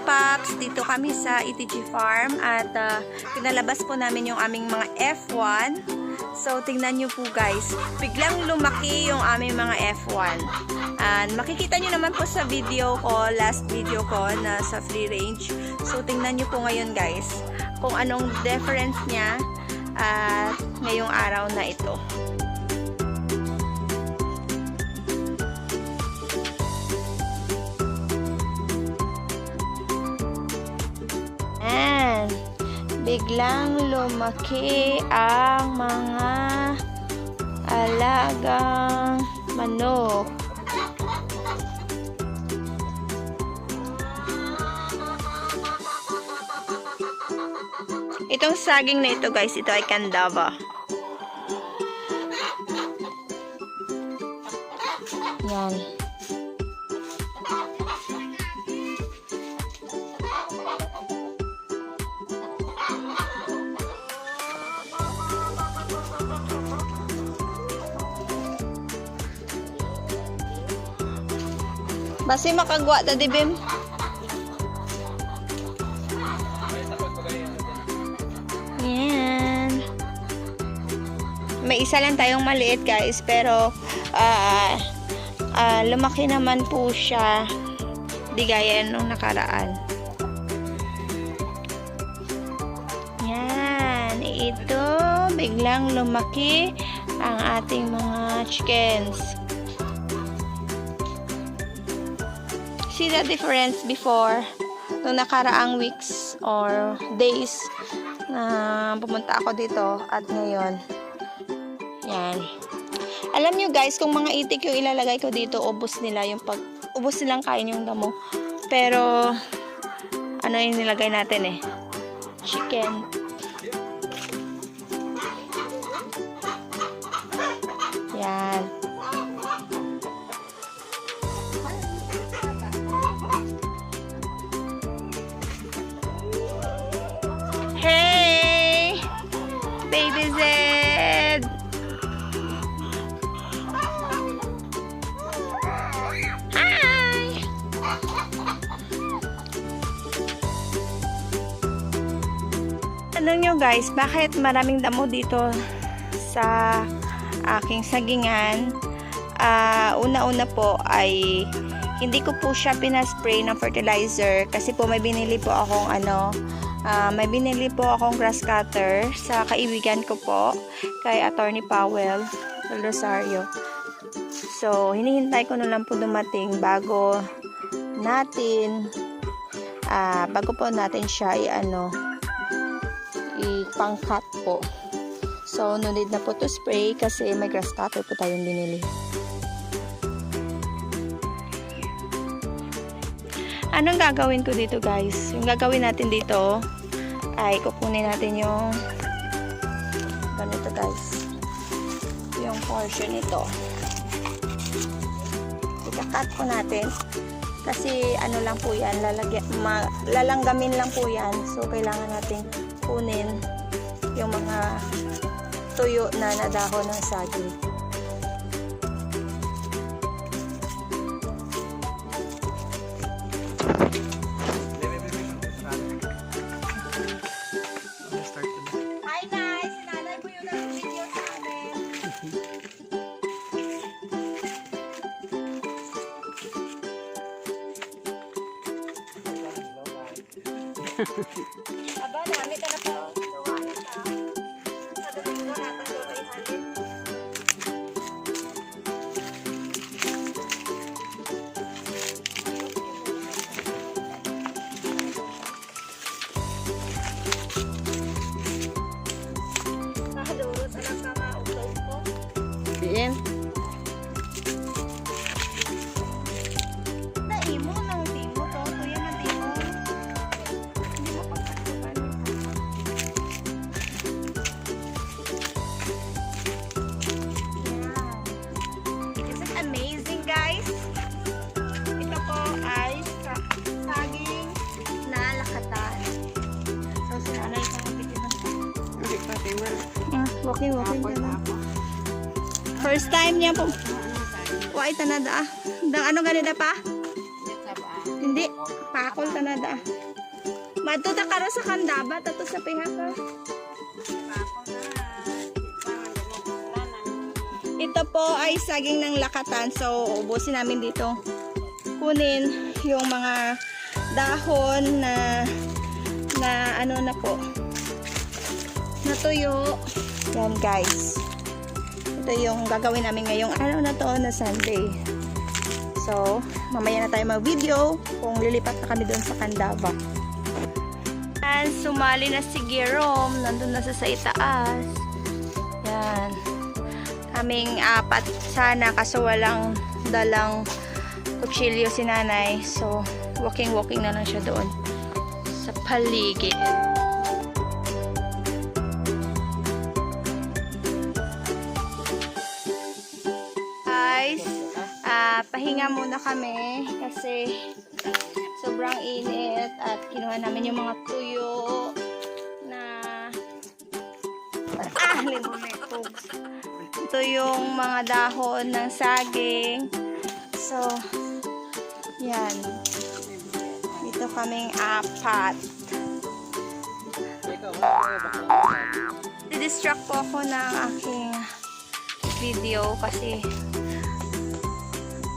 Paps, dito kami sa ETG Farm at pinalabas po namin yung aming mga F1. So, tingnan nyo po guys, biglang lumaki yung aming mga F1. And makikita nyo naman po sa video ko, last video ko na sa free range. So, tingnan nyo po ngayon guys, kung anong difference niya ngayong araw na ito. Biglang lumaki ang mga alagang manok. Itong saging na ito guys, ito ay Candava. Yan. Basi makagwa ta di Bim. Yan. May isa lang tayong maliit guys, pero lumaki naman po siya. Di gaya nung nakaraan. Yan. Ito, biglang lumaki ang ating mga chickens. See the difference before nung nakaraang weeks or days na pumunta ako dito at ngayon. Yan. Alam nyo guys, kung mga itik yung ilalagay ko dito, ubos nilang kain yung damo. Pero ano yung nilagay natin chicken. Yan. Hey, Baby Zed. Hi. Tanong nyo guys, bakit maraming damo dito sa aking sagingan? Una-una po ay hindi ko po siya pinaspray ng fertilizer kasi po may binili po akong grass cutter sa kaibigan ko po, kay Attorney Powell Rosario. So, hinihintay ko na lang po dumating bago po natin siya ipang-cut po. So, no need na po to spray kasi may grass cutter po tayong binili. Anong gagawin ko dito guys? Yung gagawin natin dito ay kukunin natin yung ganito guys, yung portion nito, ika-cut ko natin kasi ano lang po yan, lalanggamin lang po yan. So kailangan natin kunin yung mga tuyo na nadahon ng saging. Aba, dami ka na po. Sa domingo natin doon ay halin. Nakaduro sa nagkaka-upload ko. Diin. Naimo ng timo to. Tuya ng timo. Amazing guys, ito po ay saging na lakatan. So sinanay ko mapigil ng walking ka na. First time niya po. Wait na da. Dang ano ganida pa? Hindi, pakol Canada. Matuta karo sa kandaba, tato sa pihaka. Ito po ay saging ng lakatan. So, ubusin namin dito. Kunin yung mga dahon na ano na po. Natuyo. Yan guys. Ito yung gagawin namin ngayong araw na to na Sunday. So, mamaya na tayo mag-video kung lilipat na kami doon sa Candaba. And sumali na si Jerome. Nandun na sa itaas. Yan. Kaming apat sana kaso walang dalang kutsilyo si nanay. So, walking na lang siya doon sa paligid. Guys, pahinga muna kami kasi sobrang init at kinuha namin yung mga tuyo na ito yung mga dahon ng saging. So, yan. Dito kaming apat. Didistract po ako ng aking video kasi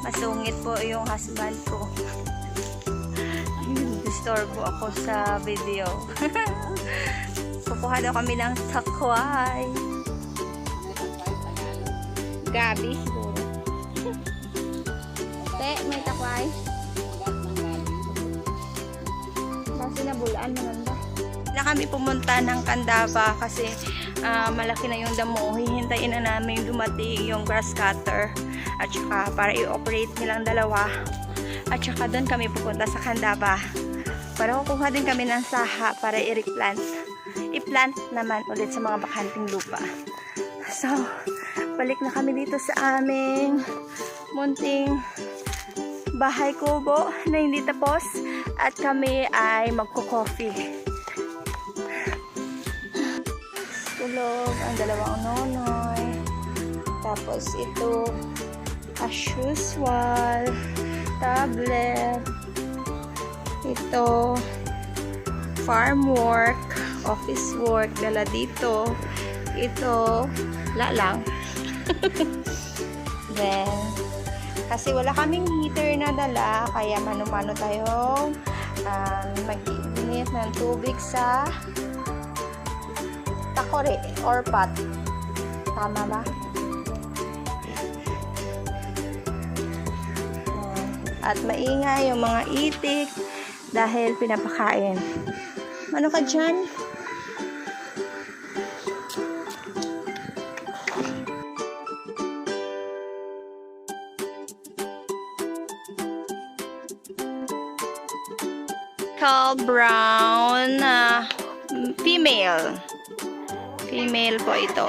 masungit po yung husband ko. Disturbo ako sa video. Kukuha daw kami ng takway. Gabi siguro. May takway. Kasi nabulaan maganda. Na kami pumunta ng Candaba kasi malaki na yung damo. Hihintayin na namin dumating yung grass cutter at saka para i-operate nilang dalawa. At saka doon kami pupunta sa Candaba para kukuha din kami ng saha para i-replant. I-plant naman ulit sa mga bakanting lupa. So, balik na kami dito sa aming munting bahay kubo na hindi tapos at kami ay magko-coffee. Tulog ang dalawang nonoy. Tapos ito as usual tablet. Ito farm work, office work dala dito. Ito lang. Then, kasi wala kaming heater na dala, kaya mano-mano tayo mag-init ng tubig sa takore or pot. Tama ba? At maingay yung mga itik dahil pinapakain. Ano ka dyan? Brown female po ito.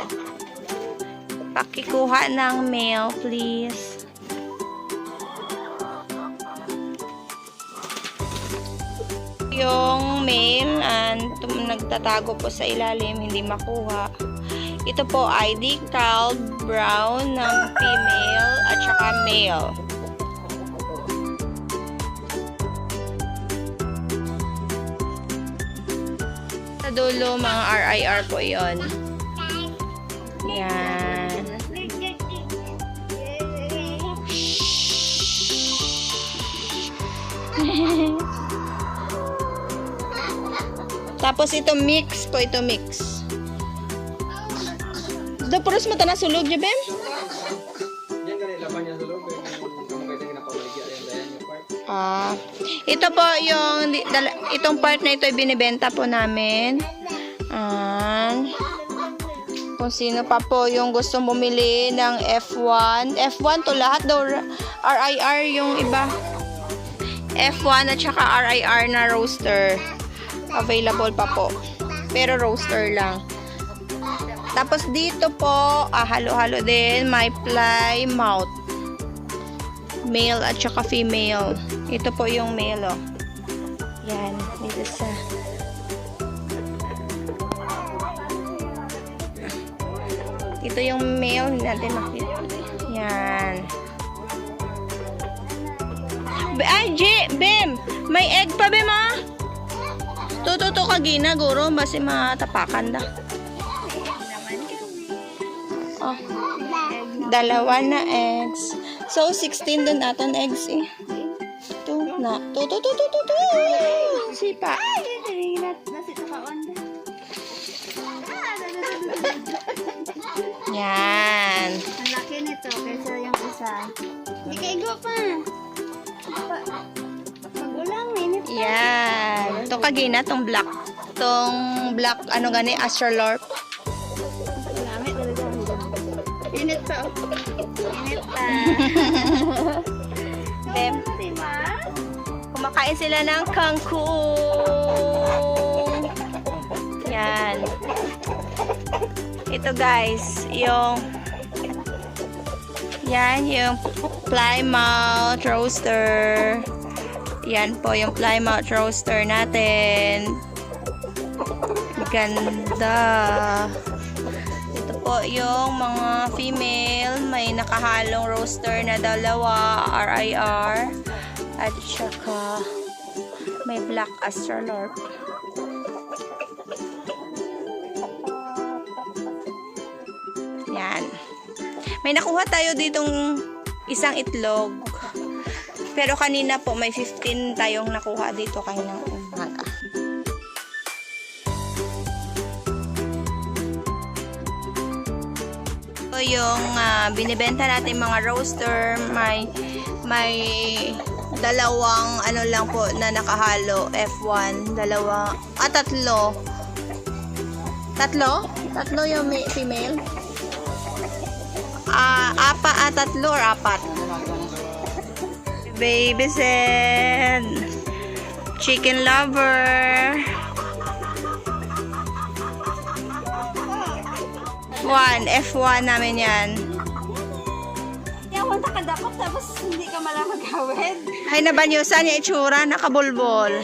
Pakikuha ng male please. Yung male nagtatago po sa ilalim, hindi makuha. Ito po ay decal brown ng female at saka male. Sa dulo, mga RIR po yon. Yan. Tapos ito mix po, ito mix. Do puros mata na sulog niya, Ben? Yan ganit laban niya sulog. Ito po yung itong part na ito ay binibenta po namin. Kung sino pa po yung gusto bumili ng F1. F1 to lahat daw RIR yung iba. F1 at saka RIR na roaster. Available pa po. Pero roaster lang. Tapos dito po, halo-halo din. May Plymouth. Male at saka female. Ito po yung male, oh. Yan. Dito sa... Ito yung male. Hindi natin makita. Yan. Ay, Bim! May egg pa be ma. Tututo ka gina guro basi matapakan da. Oh. Dalawa na eggs. So 16 dun aton eggs eh. Two na. Tu. Sipa. Yan. Ang laki nito kaysa yung isa. Hindi ka igo pa. Magulang, init pa. Yan. Ito kagina tong black. Tong black ano gani astrolorp. Lamit talaga. Init pa. Init pa. Dem. Diba? Kumakain sila ng kangkong. Yan. Ito guys, yung Plymouth roaster. Yan po yung Plymouth roaster natin. Ganda. Ito po yung mga female. May nakahalong roaster na dalawa, RIR. At saka may black astrolorp. Yan. May nakuha tayo ditong isang itlog. Pero kanina po may 15 tayong nakuha dito kaninang umaga. Ito yung binibenta natin mga roaster. May dalawang ano lang po na nakahalo. F1. Tatlo. Tatlo yung female. Tatlo or apat. Baby Zen. Chicken lover. 1. F1 namin yan. Yawan ka kadakot tapos hindi ka malang maghawid. Ay, nabanyusan yung itsura. Nakabulbol.